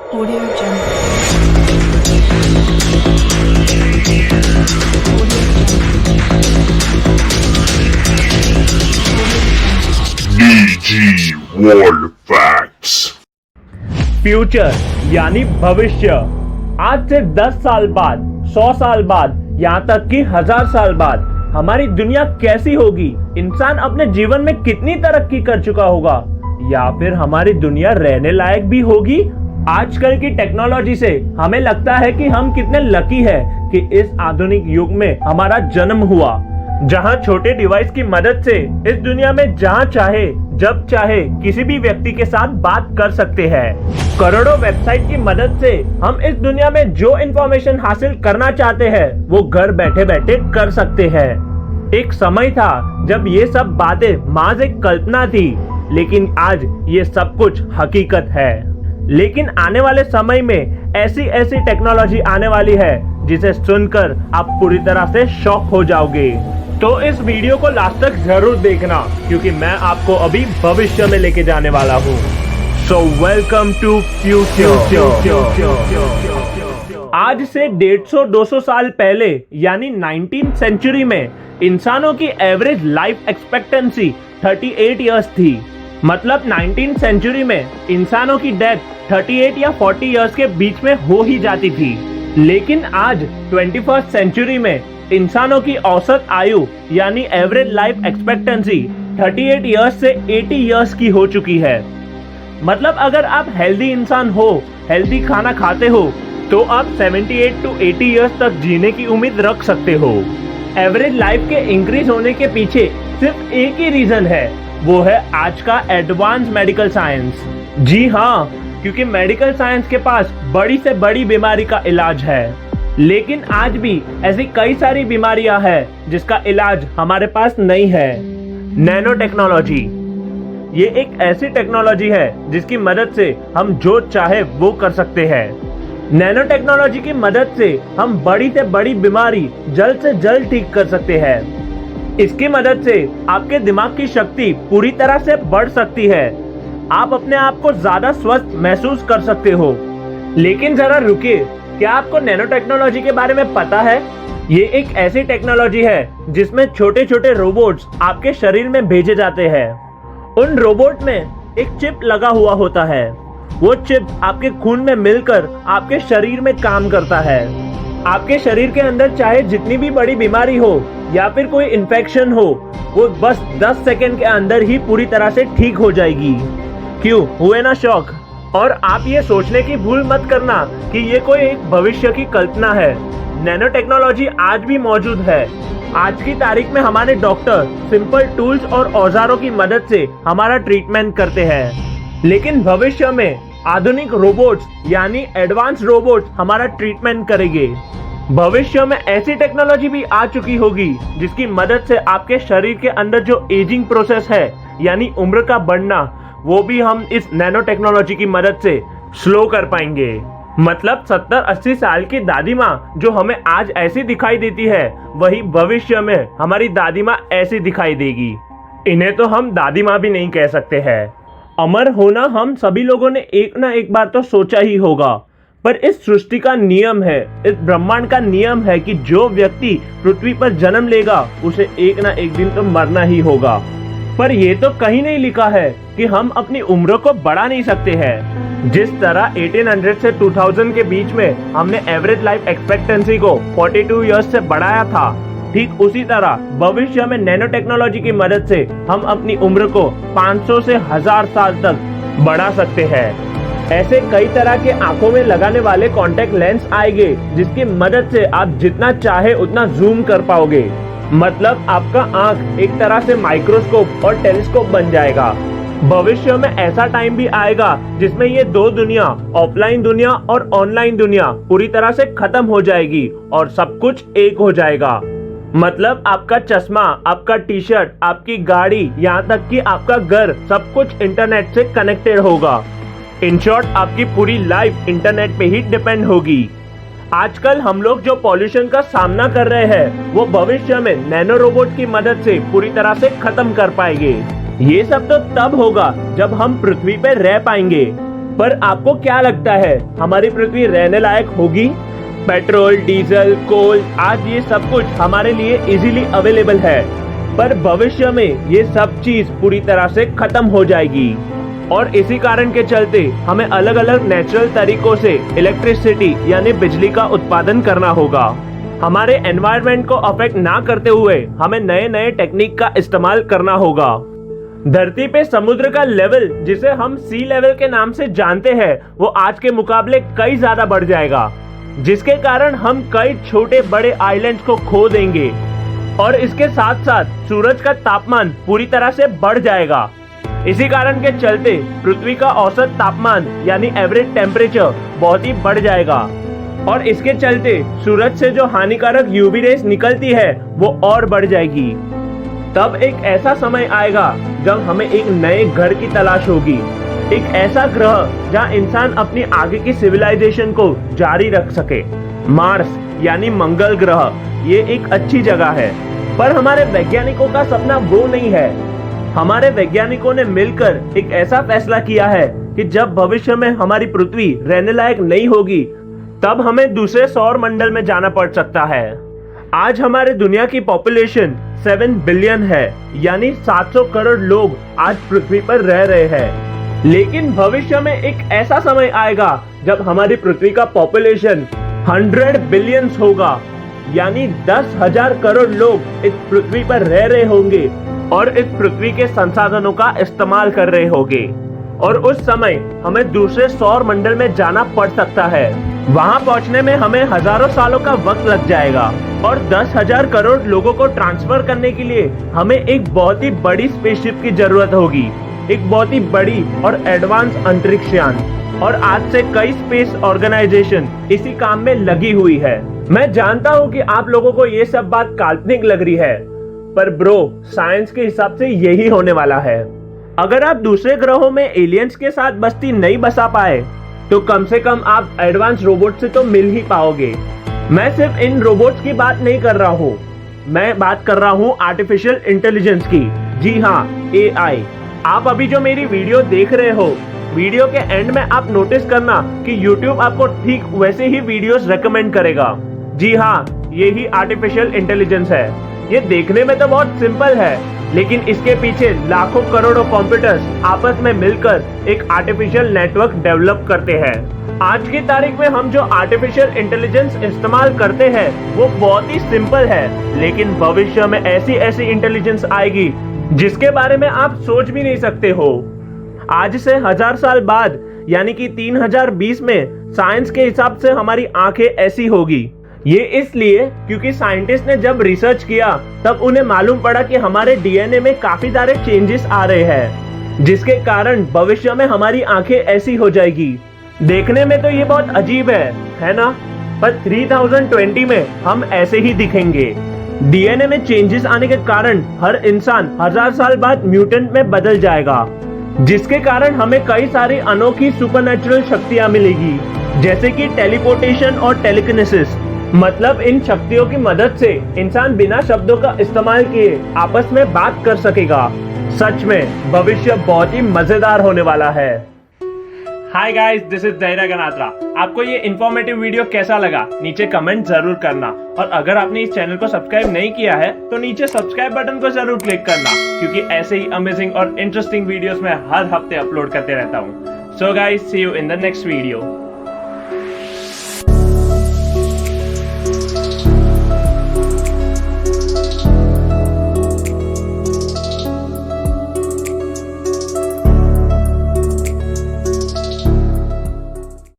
Audio Jungle. DG World Facts. Future यानी भविष्य आज से 10 साल बाद, 100 साल बाद, यहाँ तक कि 1000 साल बाद हमारी दुनिया कैसी होगी, इंसान अपने जीवन में कितनी तरक्की कर चुका होगा, या फिर हमारी दुनिया रहने लायक भी होगी। आजकल की टेक्नोलॉजी से हमें लगता है कि हम कितने लकी है कि इस आधुनिक युग में हमारा जन्म हुआ, जहां छोटे डिवाइस की मदद से इस दुनिया में जहां चाहे जब चाहे किसी भी व्यक्ति के साथ बात कर सकते हैं। करोड़ों वेबसाइट की मदद से हम इस दुनिया में जो इंफॉर्मेशन हासिल करना चाहते हैं वो घर बैठे बैठे कर सकते हैं। एक समय था जब ये सब बातें महज एक कल्पना थी, लेकिन आज ये सब कुछ हकीकत है। लेकिन आने वाले समय में ऐसी ऐसी टेक्नोलॉजी आने वाली है जिसे सुनकर आप पूरी तरह से शॉक हो जाओगे। तो इस वीडियो को लास्ट तक जरूर देखना, क्योंकि मैं आपको अभी भविष्य में लेके जाने वाला हूँ। So welcome to future. आज से 150-200 साल पहले यानी 19th सेंचुरी में इंसानों की एवरेज लाइफ एक्सपेक्टेंसी 38 इयर्स थी। मतलब 19th सेंचुरी में इंसानों की डेथ 38 या 40 इयर्स के बीच में हो ही जाती थी। लेकिन आज 21st सेंचुरी में इंसानों की औसत आयु यानी एवरेज लाइफ एक्सपेक्टेंसी 38 इयर्स से 80 इयर्स की हो चुकी है। मतलब अगर आप हेल्दी इंसान हो, हेल्दी खाना खाते हो, तो आप 78 to 80 इयर्स तक जीने की उम्मीद रख सकते हो। एवरेज लाइफ के इंक्रीज होने के पीछे सिर्फ एक ही रीजन है, वो है आज का एडवांस मेडिकल साइंस। जी हाँ, क्योंकि मेडिकल साइंस के पास बड़ी से बड़ी बीमारी का इलाज है। लेकिन आज भी ऐसी कई सारी बीमारियां हैं जिसका इलाज हमारे पास नहीं है। नैनो टेक्नोलॉजी ये एक ऐसी टेक्नोलॉजी है जिसकी मदद से हम जो चाहे वो कर सकते हैं। नैनो टेक्नोलॉजी की मदद से हम बड़ी से बड़ी बीमारी जल्द से जल्द ठीक कर सकते हैं। इसकी मदद से आपके दिमाग की शक्ति पूरी तरह से बढ़ सकती है। आप अपने आप को ज्यादा स्वस्थ महसूस कर सकते हो। लेकिन जरा रुकिए, क्या आपको नैनो टेक्नोलॉजी के बारे में पता है? ये एक ऐसी टेक्नोलॉजी है जिसमें छोटे छोटे रोबोट्स आपके शरीर में भेजे जाते हैं। उन रोबोट में एक चिप लगा हुआ होता है। वो चिप आपके खून में मिलकर आपके शरीर में काम करता है। आपके शरीर के अंदर चाहे जितनी भी बड़ी बीमारी हो या फिर कोई इन्फेक्शन हो, वो बस 10 सेकंड के अंदर ही पूरी तरह से ठीक हो जाएगी। क्यों हुए ना शौक? और आप ये सोचने की भूल मत करना कि ये कोई एक भविष्य की कल्पना है। नैनो टेक्नोलॉजी आज भी मौजूद है। आज की तारीख में हमारे डॉक्टर सिंपल टूल्स और औजारों की मदद से हमारा ट्रीटमेंट करते हैं। लेकिन भविष्य में आधुनिक रोबोट्स यानी एडवांस रोबोट्स हमारा ट्रीटमेंट करेंगे। भविष्य में ऐसी टेक्नोलॉजी भी आ चुकी होगी जिसकी मदद से आपके शरीर के अंदर जो एजिंग प्रोसेस है यानी उम्र का बढ़ना, वो भी हम इस नैनो टेक्नोलॉजी की मदद से स्लो कर पाएंगे। मतलब 70-80 साल की दादी माँ जो हमें आज ऐसी दिखाई देती है, वही भविष्य में हमारी दादी माँ ऐसी दिखाई देगी। इन्हें तो हम दादी माँ भी नहीं कह सकते हैं। अमर होना हम सभी लोगों ने एक ना एक बार तो सोचा ही होगा, पर इस सृष्टि का नियम है, इस ब्रह्मांड का नियम है कि जो व्यक्ति पृथ्वी पर जन्म लेगा उसे एक ना एक दिन तो मरना ही होगा। पर ये तो कहीं नहीं लिखा है कि हम अपनी उम्र को बढ़ा नहीं सकते हैं। जिस तरह 1800 से 2000 के बीच में हमने एवरेज लाइफ एक्सपेक्टेंसी को 42 इयर्स से बढ़ाया था, ठीक उसी तरह भविष्य में नैनो टेक्नोलॉजी की मदद से हम अपनी उम्र को 500 से 1000 साल तक बढ़ा सकते हैं। ऐसे कई तरह के आंखों में लगाने वाले कॉन्टेक्ट लेंस आएंगे जिसकी मदद से आप जितना चाहे उतना जूम कर पाओगे। मतलब आपका आंख एक तरह से माइक्रोस्कोप और टेलीस्कोप बन जाएगा। भविष्य में ऐसा टाइम भी आएगा जिसमें ये दो दुनिया, ऑफलाइन दुनिया और ऑनलाइन दुनिया पूरी तरह से खत्म हो जाएगी और सब कुछ एक हो जाएगा। मतलब आपका चश्मा, आपका टी शर्ट, आपकी गाड़ी, यहाँ तक कि आपका घर, सब कुछ इंटरनेट से कनेक्टेड होगा। इन शॉर्ट आपकी पूरी लाइफ इंटरनेट पे ही डिपेंड होगी। आजकल हम लोग जो पॉल्यूशन का सामना कर रहे हैं वो भविष्य में नैनो रोबोट की मदद से पूरी तरह से खत्म कर पाएंगे। ये सब तो तब होगा जब हम पृथ्वी पे रह पाएंगे। पर आपको क्या लगता है हमारी पृथ्वी रहने लायक होगी? पेट्रोल, डीजल, कोल, आज ये सब कुछ हमारे लिए इजीली अवेलेबल है, पर भविष्य में ये सब चीज पूरी तरह से खत्म हो जाएगी और इसी कारण के चलते हमें अलग अलग नेचुरल तरीकों से इलेक्ट्रिसिटी यानी बिजली का उत्पादन करना होगा। हमारे एनवायरनमेंट को अफेक्ट ना करते हुए हमें नए नए टेक्निक का इस्तेमाल करना होगा। धरती पे समुद्र का लेवल, जिसे हम सी लेवल के नाम से जानते हैं, वो आज के मुकाबले कई ज्यादा बढ़ जाएगा, जिसके कारण हम कई छोटे बड़े आइलैंड्स को खो देंगे और इसके साथ साथ सूरज का तापमान पूरी तरह से बढ़ जाएगा। इसी कारण के चलते पृथ्वी का औसत तापमान यानी एवरेज टेम्परेचर बहुत ही बढ़ जाएगा और इसके चलते सूरज से जो हानिकारक यूवी रेस निकलती है वो और बढ़ जाएगी। तब एक ऐसा समय आएगा जब हमें एक नए घर की तलाश होगी, एक ऐसा ग्रह जहां इंसान अपनी आगे की सिविलाइजेशन को जारी रख सके। मार्स यानी मंगल ग्रह ये एक अच्छी जगह है, पर हमारे वैज्ञानिकों का सपना वो नहीं है। हमारे वैज्ञानिकों ने मिलकर एक ऐसा फैसला किया है कि जब भविष्य में हमारी पृथ्वी रहने लायक नहीं होगी तब हमें दूसरे सौर मंडल में जाना पड़ सकता है। आज हमारे दुनिया की पॉपुलेशन 7 बिलियन है, यानी 700 करोड़ लोग आज पृथ्वी पर रह रहे हैं। लेकिन भविष्य में एक ऐसा समय आएगा जब हमारी पृथ्वी का पॉपुलेशन 100 बिलियंस होगा, यानी 10,000 करोड़ लोग इस पृथ्वी पर रह रहे होंगे और इस पृथ्वी के संसाधनों का इस्तेमाल कर रहे होंगे और उस समय हमें दूसरे सौर मंडल में जाना पड़ सकता है। वहां पहुंचने में हमें हजारों सालों का वक्त लग जाएगा और 10,000 करोड़ लोगों को ट्रांसफर करने के लिए हमें एक बहुत ही बड़ी स्पेसशिप की जरूरत होगी, एक बहुत ही बड़ी और एडवांस अंतरिक्ष यान। और आज से कई स्पेस ऑर्गेनाइजेशन इसी काम में लगी हुई है। मैं जानता हूँ कि आप लोगों को ये सब बात काल्पनिक लग रही है, पर ब्रो साइंस के हिसाब से यही होने वाला है। अगर आप दूसरे ग्रहों में एलियंस के साथ बस्ती नहीं बसा पाए तो कम से कम आप एडवांस रोबोट से तो मिल ही पाओगे। मैं सिर्फ इन रोबोट्स की बात नहीं कर रहा हूँ, मैं बात कर रहा हूँ आर्टिफिशियल इंटेलिजेंस की। जी हाँ, AI। आप अभी जो मेरी वीडियो देख रहे हो, वीडियो के एंड में आप नोटिस करना कि YouTube आपको ठीक वैसे ही वीडियोस रेकमेंड करेगा। जी हाँ, ये ही आर्टिफिशियल इंटेलिजेंस है। ये देखने में तो बहुत सिंपल है, लेकिन इसके पीछे लाखों करोड़ों कंप्यूटर्स आपस में मिलकर एक आर्टिफिशियल नेटवर्क डेवलप करते हैं। आज की तारीख में हम जो आर्टिफिशियल इंटेलिजेंस इस्तेमाल करते हैं वो बहुत ही सिंपल है, लेकिन भविष्य में ऐसी ऐसी इंटेलिजेंस आएगी जिसके बारे में आप सोच भी नहीं सकते हो। आज से 1000 साल बाद यानी कि 3020 में साइंस के हिसाब से हमारी आंखें ऐसी होगी। ये इसलिए क्योंकि साइंटिस्ट ने जब रिसर्च किया तब उन्हें मालूम पड़ा कि हमारे डीएनए में काफी सारे चेंजेस आ रहे हैं, जिसके कारण भविष्य में हमारी आंखें ऐसी हो जाएगी। देखने में तो ये बहुत अजीब है ना? पर 3020 में हम ऐसे ही दिखेंगे। डीएनए में चेंजेस आने के कारण हर इंसान 1000 साल बाद म्यूटेंट में बदल जाएगा, जिसके कारण हमें कई सारी अनोखी सुपरनैचुरल शक्तियां मिलेगी, जैसे कि टेलीपोर्टेशन और टेलीकिनेसिस। मतलब इन शक्तियों की मदद से इंसान बिना शब्दों का इस्तेमाल किए आपस में बात कर सकेगा। सच में भविष्य बहुत ही मजेदार होने वाला है। हाय गाइस, दिस इज धैर्य गनात्रा। आपको ये इन्फॉर्मेटिव वीडियो कैसा लगा नीचे कमेंट जरूर करना, और अगर आपने इस चैनल को सब्सक्राइब नहीं किया है तो नीचे सब्सक्राइब बटन को जरूर क्लिक करना, क्योंकि ऐसे ही अमेजिंग और इंटरेस्टिंग वीडियोस मैं हर हफ्ते अपलोड करते रहता हूँ। So guys, see you in the next video.